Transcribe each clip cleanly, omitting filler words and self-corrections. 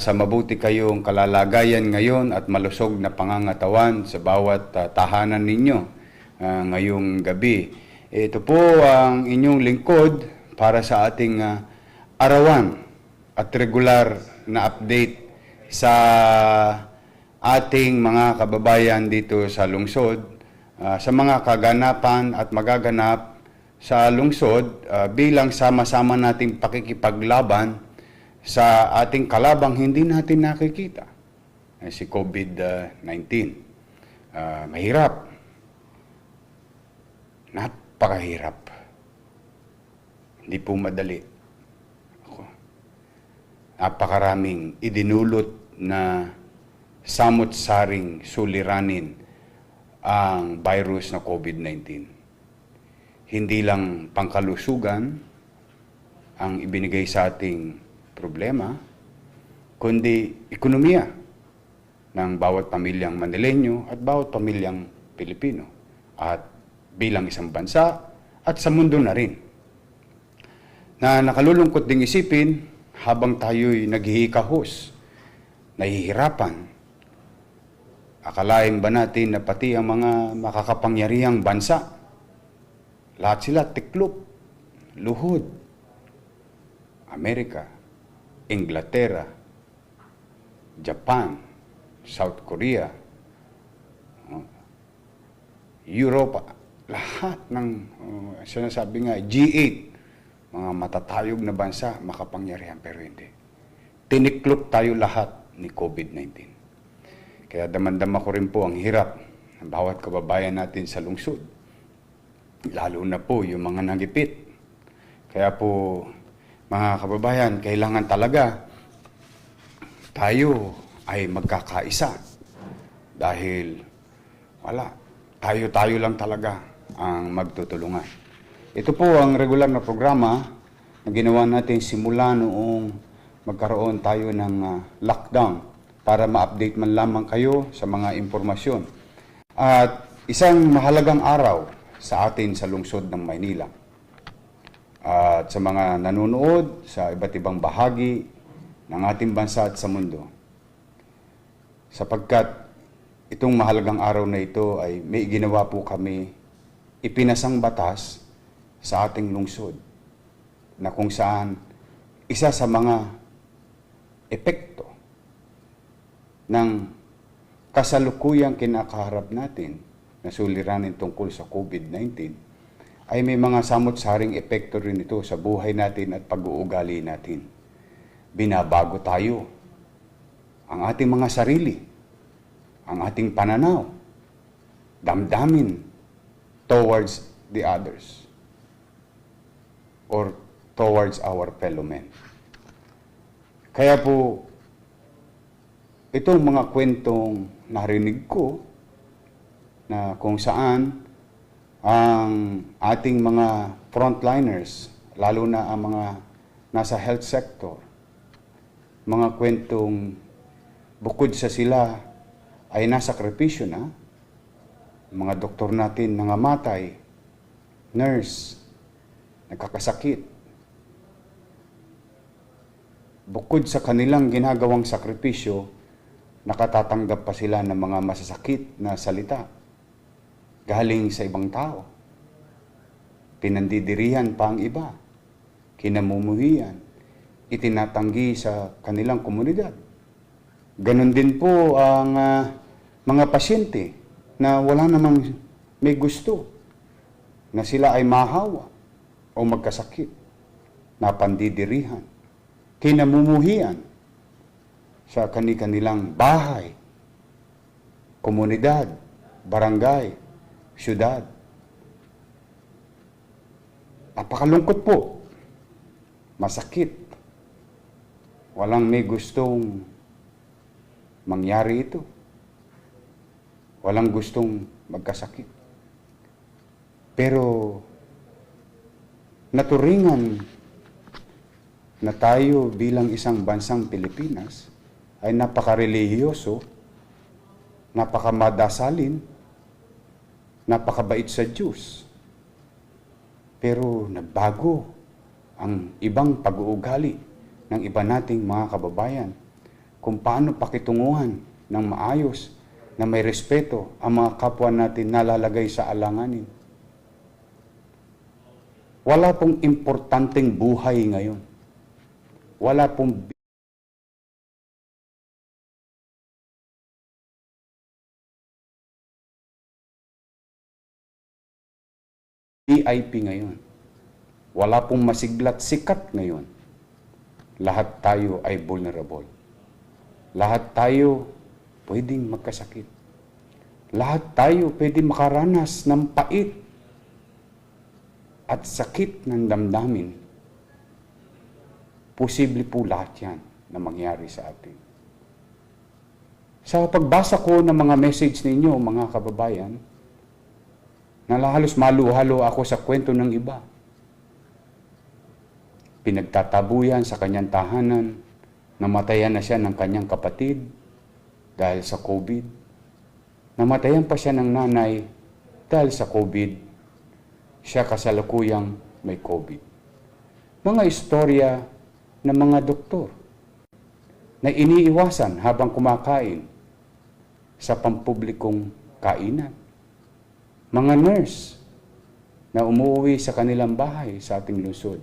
sa mabuti kayong kalalagayan ngayon at malusog na pangangatawan sa bawat tahanan ninyo ngayong gabi. Ito po ang inyong lingkod para sa ating arawan at regular na update sa ating mga kababayan dito sa lungsod, sa mga kaganapan at magaganap sa lungsod bilang sama-sama nating pakikipaglaban sa ating kalabang hindi natin nakikita, si COVID-19. Mahirap. Napakahirap. Hindi po madali. Napakaraming idinulot na samot-saring suliranin ang virus na COVID-19. Hindi lang pangkalusugan ang ibinigay sa ating problema, kundi ekonomiya ng bawat pamilyang Manileño at bawat pamilyang Pilipino at bilang isang bansa at sa mundo na rin. Na nakalulungkot ding isipin habang tayo'y naghihikahos, nahihirapan, akalain ba natin na pati ang mga makakapangyarihang bansa, lahat sila tiklop, luhod, Amerika, Inglaterra, Japan, South Korea, Europa, lahat ng sinasabi nga G8, mga matatayog na bansa, makapangyarihan, pero hindi. Tiniklop tayo lahat ni COVID-19. Kaya damandama ko rin po ang hirap ng bawat kababayan natin sa lungsod. Lalo na po yung mga nangipit. Kaya po, mga kababayan, kailangan talaga tayo ay magkakaisa. Dahil wala, tayo-tayo lang talaga ang magtutulungan. Ito po ang regular na programa na ginawa natin simula noong magkaroon tayo ng lockdown para ma-update man lamang kayo sa mga impormasyon. At isang mahalagang araw sa atin sa lungsod ng Maynila. At sa mga nanonood sa iba't ibang bahagi ng ating bansa at sa mundo. Sapagkat itong mahalagang araw na ito ay may ginawa po kami ipinasang batas sa ating lungsod na kung saan isa sa mga epekto ng kasalukuyang kinakaharap natin na suliranin tungkol sa COVID-19 ay may mga samot-saring epekto rin ito sa buhay natin at pag-uugali natin. Binabago tayo ang ating mga sarili, ang ating pananaw, damdamin towards the others or towards our fellow men. Kaya po, itong mga kwentong narinig ko na kung saan ang ating mga frontliners, lalo na ang mga nasa health sector, mga kwentong bukod sa sila ay nasakripisyo na, mga doktor natin nangamatay, nurse, nagkakasakit. Bukod sa kanilang ginagawang sakripisyo, nakatatanggap pa sila ng mga masasakit na salita galing sa ibang tao. Pinandidirihan pa ang iba, kinamumuhian, itinatanggi sa kanilang komunidad. Ganon din po ang mga pasyente na wala namang may gusto na sila ay mahawa o magkasakit, napandidirihan, kinamumuhian sa kanilang bahay, komunidad, barangay, syudad. Napakalungkot po, masakit, walang may gustong mangyari ito, walang gustong magkasakit. Pero naturingan na tayo bilang isang bansang Pilipinas ay napakarelihiyoso, napakamadasalin, napakabait sa Diyos. Pero nagbago ang ibang pag-uugali ng iba nating mga kababayan kung paano pakitunguhan ng maayos, na may respeto ang mga kapwa natin nalalagay sa alanganin. Wala pong importanteng buhay ngayon. Wala pong VIP ngayon. Wala pong masiglat sikat ngayon. Lahat tayo ay vulnerable. Lahat tayo pwedeng magkasakit. Lahat tayo pwedeng makaranas ng pait at sakit ng damdamin. Posible po lahat yan na mangyari sa atin. Sa pagbasa ko ng mga message ninyo, mga kababayan, halos maluhalo ako sa kwento ng iba. Pinagtatabuyan sa kanyang tahanan, namatayan na siya ng kanyang kapatid dahil sa COVID. Namatayan pa siya ng nanay dahil sa COVID. Siya kasalukuyang may COVID. Mga istorya ng mga doktor na iniiwasan habang kumakain sa pampublikong kainan. Mga nurse na umuwi sa kanilang bahay sa ating lungsod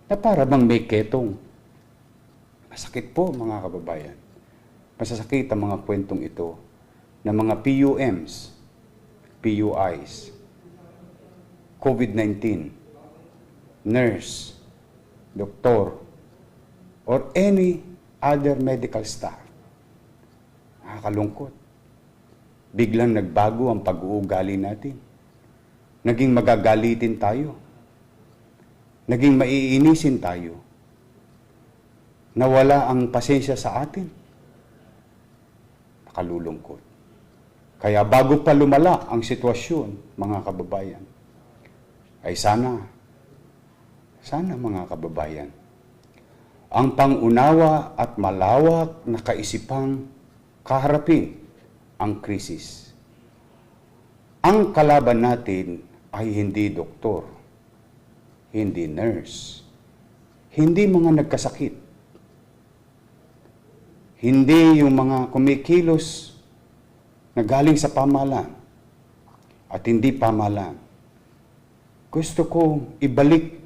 na para bang may ketong. Masakit po mga kababayan. Masasakit ang mga kwentong ito ng mga PUMs, PUIs, COVID-19, nurse, doktor, or any other medical staff. Nakakalungkot. Biglang nagbago ang pag-uugali natin. Naging magagalitin tayo. Naging maiinisin tayo. Nawala ang pasensya sa atin. Nakalulungkot. Kaya bago pa lumala ang sitwasyon, mga kababayan, ay sana mga kababayan, ang pangunawa at malawak na kaisipang kaharapin ang krisis. Ang kalaban natin ay hindi doktor, hindi nurse, hindi mga nagkasakit, hindi yung mga kumikilos na galing sa pamahalaan at hindi pamahalaan. Gusto ko ibalik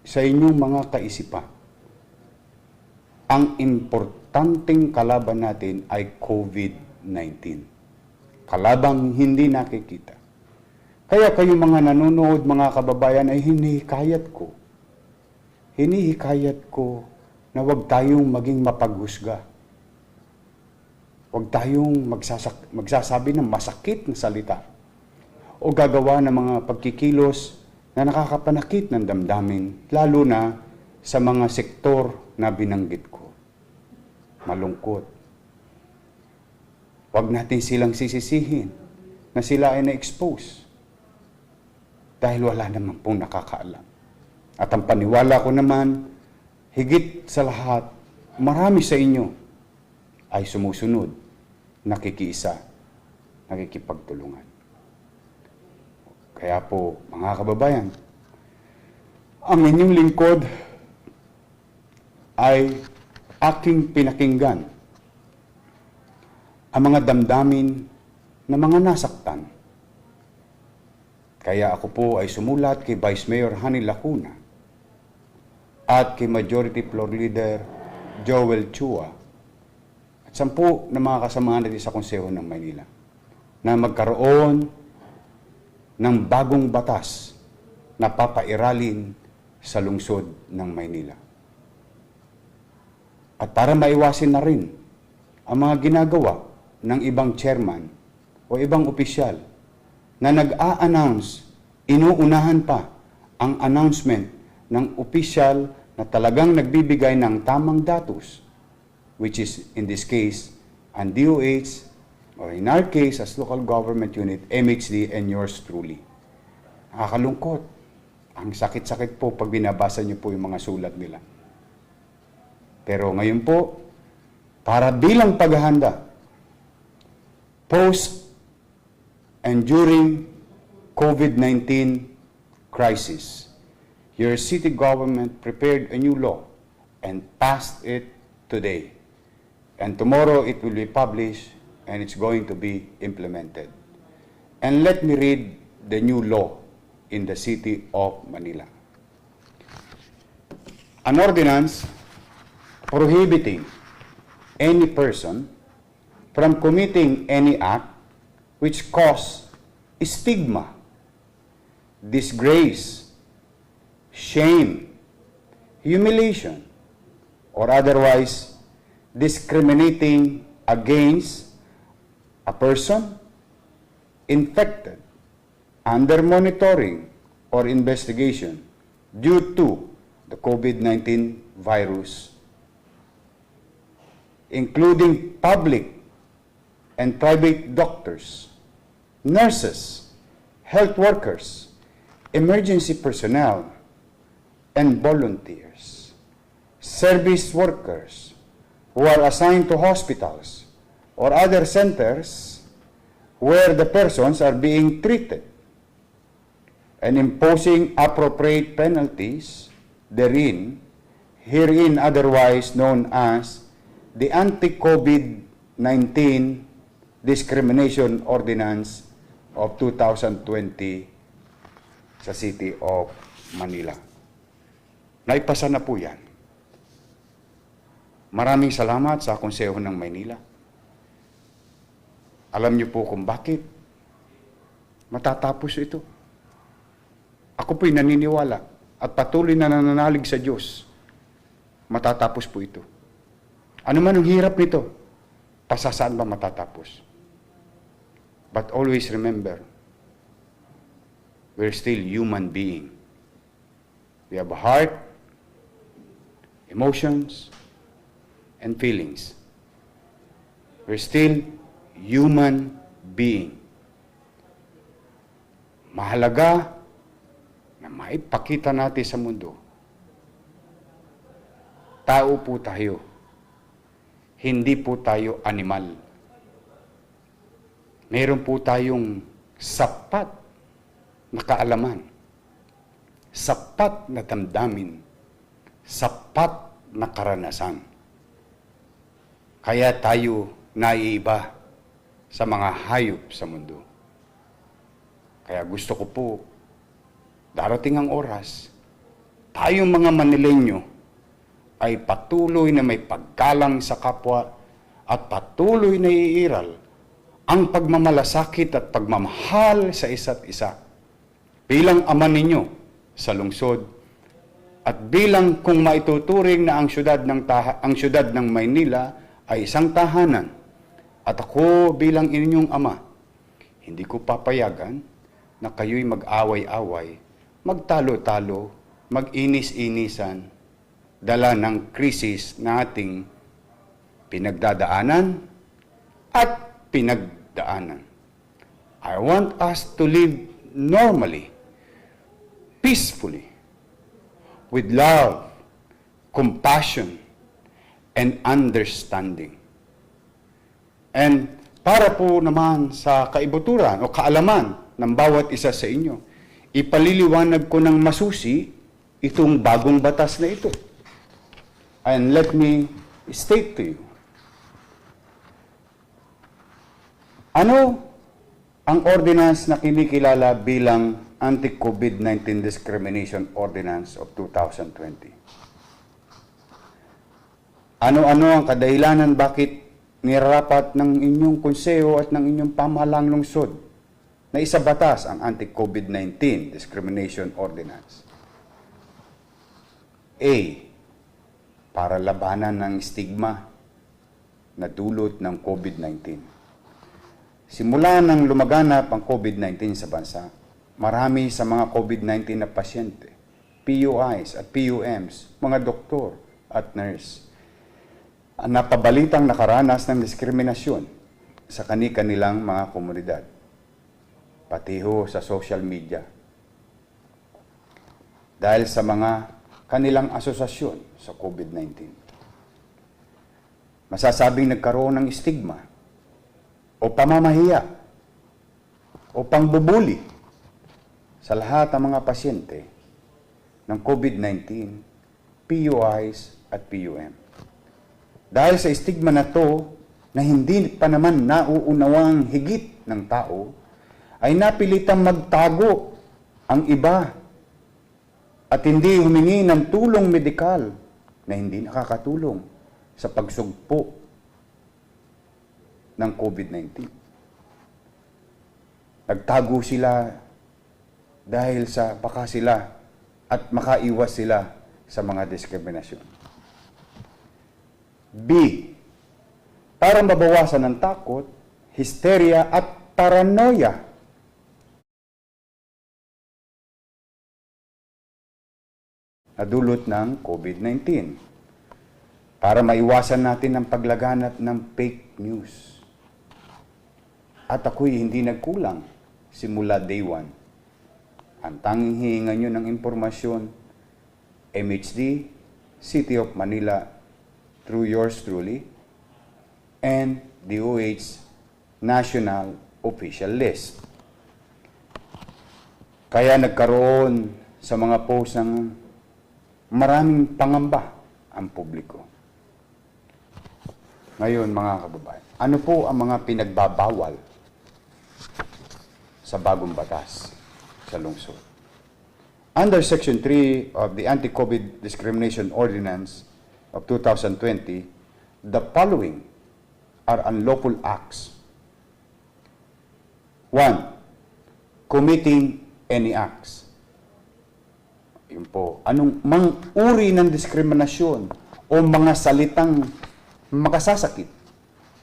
sa inyong mga kaisipan. Ang importanteng kalaban natin ay COVID-19. Kalabang hindi nakikita. Kaya kayo mga nanonood, mga kababayan, ay hinihikayat ko na huwag tayong maging mapaghusga. Huwag tayong magsasabi ng masakit na salita o gagawa ng mga pagkikilos na nakakapanakit ng damdamin, lalo na sa mga sektor na binanggit ko. Malungkot. Huwag natin silang sisisihin na sila ay na-expose dahil wala naman pong nakakaalam. At ang paniwala ko naman, higit sa lahat, marami sa inyo ay sumusunod, nakikiisa, nakikipagtulungan. Kaya po, mga kababayan, ang inyong lingkod ay aking pinakinggan ang mga damdamin ng mga nasaktan. Kaya ako po ay sumulat kay Vice Mayor Hani Lacuna at kay Majority Floor Leader Joel Chua at 10 na mga kasamahan natin sa Konseho ng Maynila na magkaroon ng bagong batas na papairalin sa lungsod ng Maynila. At para maiwasin na rin ang mga ginagawa ng ibang chairman o ibang opisyal na nag-a-announce, inuunahan pa ang announcement ng opisyal na talagang nagbibigay ng tamang datos, which is in this case, ang DOH, or in our case, as local government unit, MHD, and yours truly. Nakakalungkot. Ang sakit-sakit po pag binabasa niyo po yung mga sulat nila. Pero ngayon po, para bilang paghahanda, post and during COVID-19 crisis, your city government prepared a new law and passed it today. And tomorrow it will be published and it's going to be implemented. And let me read the new law in the city of Manila. An ordinance prohibiting any person from committing any act which cause stigma, disgrace, shame, humiliation, or otherwise discriminating against a person infected under monitoring or investigation due to the COVID-19 virus, including public and private doctors, nurses, health workers, emergency personnel, and volunteers, service workers who are assigned to hospitals or other centers where the persons are being treated, and imposing appropriate penalties therein, herein otherwise known as the Anti-COVID-19 Discrimination Ordinance of 2020 sa City of Manila. Naipasa na po yan. Maraming salamat sa Konseho ng Maynila. Alam niyo po kung bakit matatapos ito. Ako po'y naniniwala at patuloy na nananalig sa Diyos. Matatapos po ito. Ano man ang hirap nito, pasasaan ba matatapos? But always remember, we're still human being. We have a heart, emotions, and feelings. We're still human being. Mahalaga na maipakita natin sa mundo, tao po tayo, hindi po tayo animal. Meron po tayong sapat na kaalaman, sapat na damdamin, sapat na karanasan. Kaya tayo naiiba sa mga hayop sa mundo. Kaya gusto ko po, darating ang oras, tayong mga Manileño ay patuloy na may paggalang sa kapwa at patuloy na iiral ang pagmamalasakit at pagmamahal sa isa't isa bilang ama ninyo sa lungsod at bilang kung maituturing na ang syudad ng Maynila ay isang tahanan at ako bilang inyong ama, hindi ko papayagan na kayo'y mag-away-away, magtalo-talo, mag-inis-inisan, dala ng krisis na ating pinagdadaanan at pinagdaanan. I want us to live normally, peacefully, with love, compassion, and understanding. And para po naman sa kaibuturan o kaalaman ng bawat isa sa inyo, ipaliliwanag ko ng masusi itong bagong batas na ito. And let me state to you, ano ang ordinance na kinikilala bilang Anti-COVID-19 Discrimination Ordinance of 2020? Ano-ano ang kadahilanan bakit nirarapat ng inyong konseho at ng inyong pamahalang lungsod na isabatas ang Anti-COVID-19 Discrimination Ordinance? A. Para labanan ng stigma na dulot ng COVID-19. Simula nang lumaganap ang COVID-19 sa bansa, marami sa mga COVID-19 na pasyente, PUIs at PUMs, mga doktor at nurse, ang napabalitang nakaranas ng diskriminasyon sa kani-kanilang mga komunidad, pati ho sa social media. Dahil sa mga kanilang asosasyon sa COVID-19. Masasabing nagkaroon ng stigma o pamamahiya o pangbubuli sa lahat ng mga pasyente ng COVID-19, PUIs at PUM. Dahil sa stigma na to, na hindi pa naman nauunawang higit ng tao, ay napilitang magtago ang iba at hindi humingi ng tulong medikal na hindi nakakatulong sa pagsugpo ng COVID-19. Nagtago sila dahil sa baka sila at makaiwas sila sa mga diskriminasyon. B. Para mabawasan ng takot, hysteria at paranoia. Na dulot ng COVID-19. Para maiwasan natin ang paglaganap ng fake news. At ako'y hindi nagkulang simula day 1. Ang tanging hihingan nyo ng impormasyon, MHD, City of Manila, through yours truly, and DOH National Official List. Kaya nagkaroon sa mga post ng maraming pangamba ang publiko. Ngayon, mga kababayan, ano po ang mga pinagbabawal sa bagong batas sa lungsod? Under Section 3 of the Anti-COVID Discrimination Ordinance of 2020, the following are unlawful acts. 1. Committing any acts. Yun po. Anong mang uri ng diskriminasyon o mga salitang makasasakit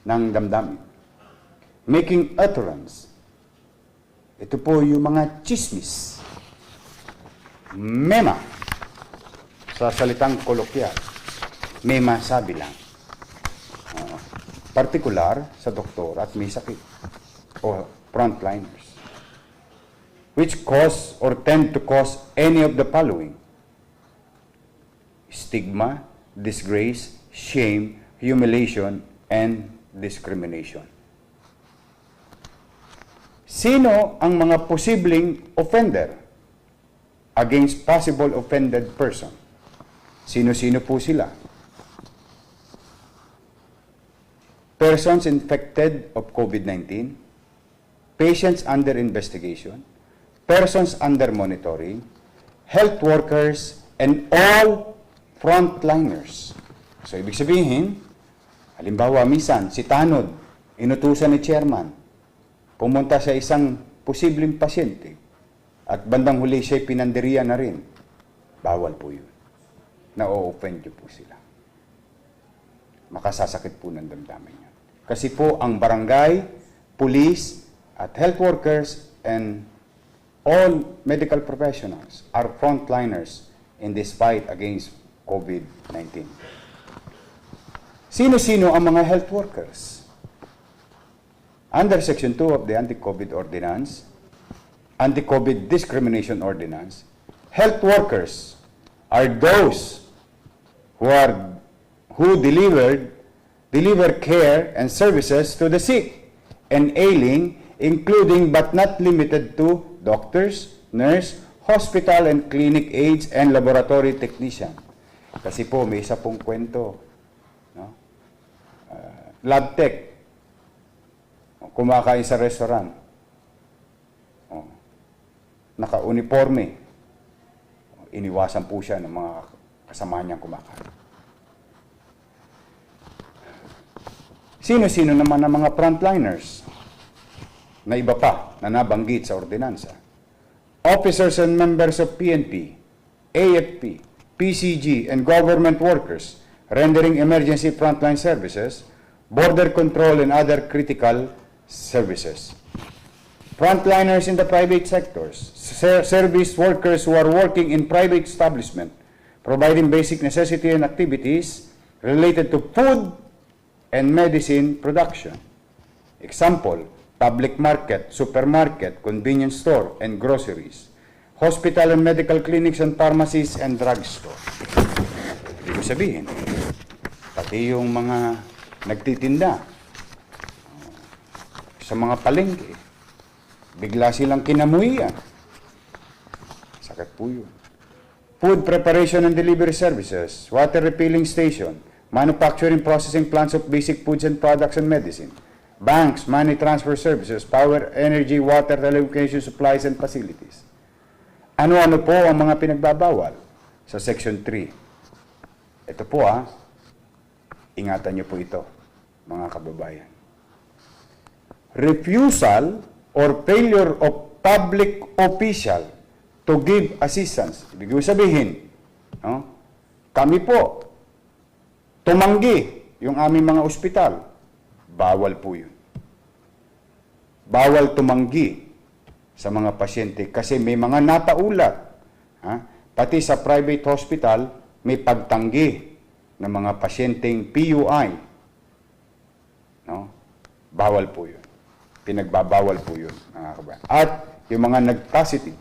ng damdamin. Making utterance. Ito po yung mga chismis. Mema. Sa salitang kolokyal. Mema sabi lang. Partikular sa doktor at may sakit o frontliners, which cause or tend to cause any of the following: stigma, disgrace, shame, humiliation, and discrimination. Sino ang mga posibleng offender against possible offended person? Sino-sino po sila? Persons infected of COVID-19, patients under investigation, persons under monitoring, health workers, and all frontliners. So, ibig sabihin, halimbawa, minsan, si Tanod, inutusan ni chairman, pumunta sa isang posibleng pasyente, at bandang huli siya'y pinandiriya na rin. Bawal po yun. Na-o-offend po sila. Makasasakit po ng damdamin yan. Kasi po ang barangay, police, at health workers, and all medical professionals are frontliners in this fight against COVID-19. Sino-sino ang mga health workers? Under Section 2 of the Anti-COVID Ordinance, Anti-COVID Discrimination Ordinance, health workers are those who deliver care and services to the sick and ailing, including but not limited to doctors, nurse, hospital and clinic aides, and laboratory technician. Kasi po, may isa pong kwento. No? Lab tech. Kumakain sa restaurant. Naka-uniforme. Iniwasan po siya ng mga kasama niyang kumakain. Sino-sino naman ang mga frontliners na iba pa na nabanggit sa ordinansa? Officers and members of PNP, AFP, PCG, and government workers rendering emergency frontline services, border control, and other critical services. Frontliners in the private sectors, service workers who are working in private establishment, providing basic necessity and activities related to food and medicine production. Example, public market, supermarket, convenience store, and groceries. Hospital and medical clinics and pharmacies and drugstore. Ibig sabihin, pati yung mga nagtitinda sa mga palengke, bigla silang kinamuhian. Sakit po yun. Food preparation and delivery services, water refilling station, manufacturing processing plants of basic foods and products and medicine, banks, money transfer services, power, energy, water, telecommunication supplies and facilities. Ano-ano po ang mga pinagbabawal sa Section 3? Ito po ingatan niyo po ito, mga kababayan. Refusal or failure of public official to give assistance. Ibig sabihin, no? Kami po, tumanggi yung aming mga ospital. Bawal po yun. Bawal tumanggi sa mga pasyente kasi may mga napaulat. Pati sa private hospital, may pagtanggi ng mga pasyenteng PUI. No? Bawal po yun. Pinagbabawal po yun. At yung mga nag-positive.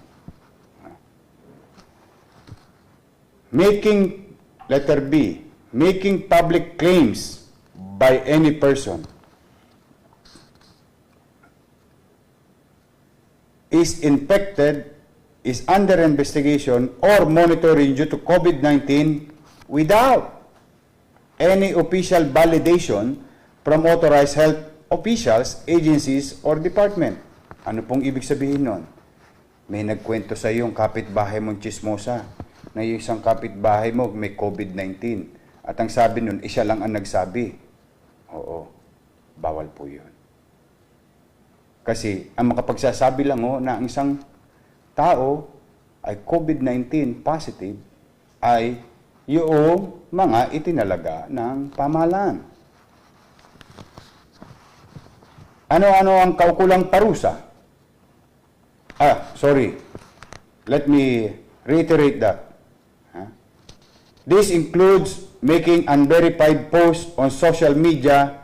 Making, letter B, making public claims by any person is infected, is under investigation or monitoring due to COVID-19 without any official validation from authorized health officials, agencies, or department. Ano pong ibig sabihin nun? May nagkwento sa iyong kapitbahay mong chismosa na yung isang kapitbahay mo may COVID-19. At ang sabi nun, siya lang ang nagsabi. Oo, bawal po yun. Kasi ang makapagsasabi lang na ang isang tao ay COVID-19 positive ay yung mga itinalaga ng pamahalaan. Ano-ano ang kaukulang parusa? Sorry. Let me reiterate that. This includes making unverified posts on social media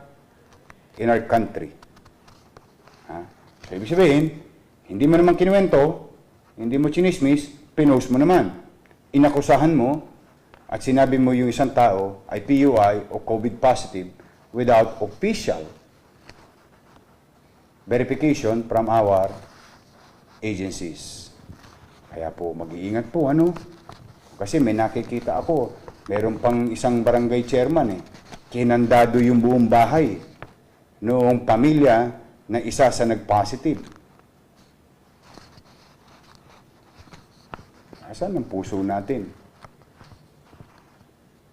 in our country. So, ibig sabihin, hindi mo naman kinuwento, hindi mo chinismis, pinost mo naman. Inakusahan mo at sinabi mo yung isang tao ay PUI o COVID positive without official verification from our agencies. Kaya po, mag-iingat po, Kasi may nakikita ako, meron pang isang barangay chairman, kinandado yung buong bahay noong pamilya na isa sa nag-positive. Asan ang puso natin?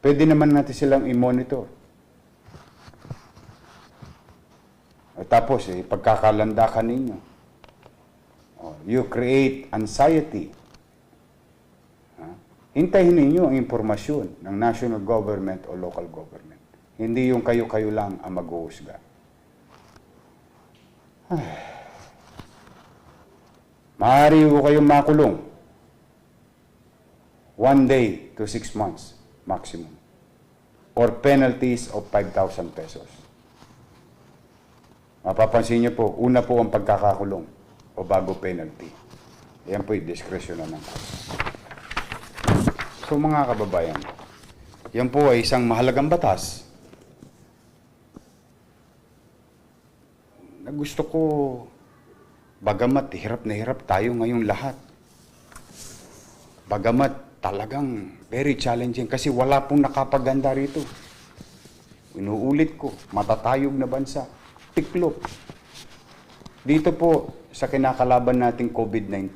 Pwede naman natin silang i-monitor. Tapos, pagkakalandakan ninyo. You create anxiety. Hintayin ninyo ang impormasyon ng national government o local government. Hindi yung kayo-kayo lang ang mag-uusga. Maaari ko kayong makulong 1 day to 6 months maximum or penalties of 5,000 pesos. Mapapansin niyo po, una po ang pagkakakulong o bago penalty. Yan po yung discretion na ng So mga kababayan, yan po ay isang mahalagang batas na gusto ko, bagamat hirap na hirap tayo ngayong lahat. Bagamat talagang very challenging kasi wala pong nakapaganda rito. Inuulit ko, matatayog na bansa, tiklop. Dito po sa kinakalaban nating COVID-19,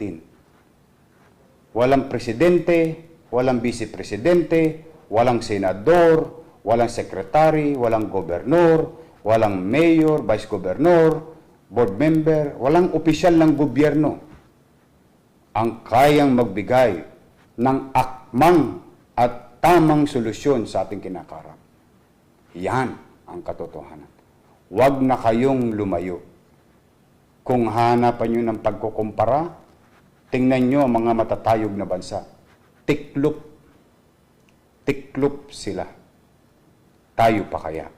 walang presidente, walang vice-presidente, walang senador, walang sekretary, walang gobernador, walang mayor, vice-gobernador, board member, walang opisyal ng gobyerno ang kayang magbigay ng akmang at tamang solusyon sa ating kinakarap. Yan ang katotohanan. Huwag na kayong lumayo. Kung hanapan nyo ng pagkukumpara, tingnan nyo ang mga matatayog na bansa. Tiklop sila. Tayo pa kaya?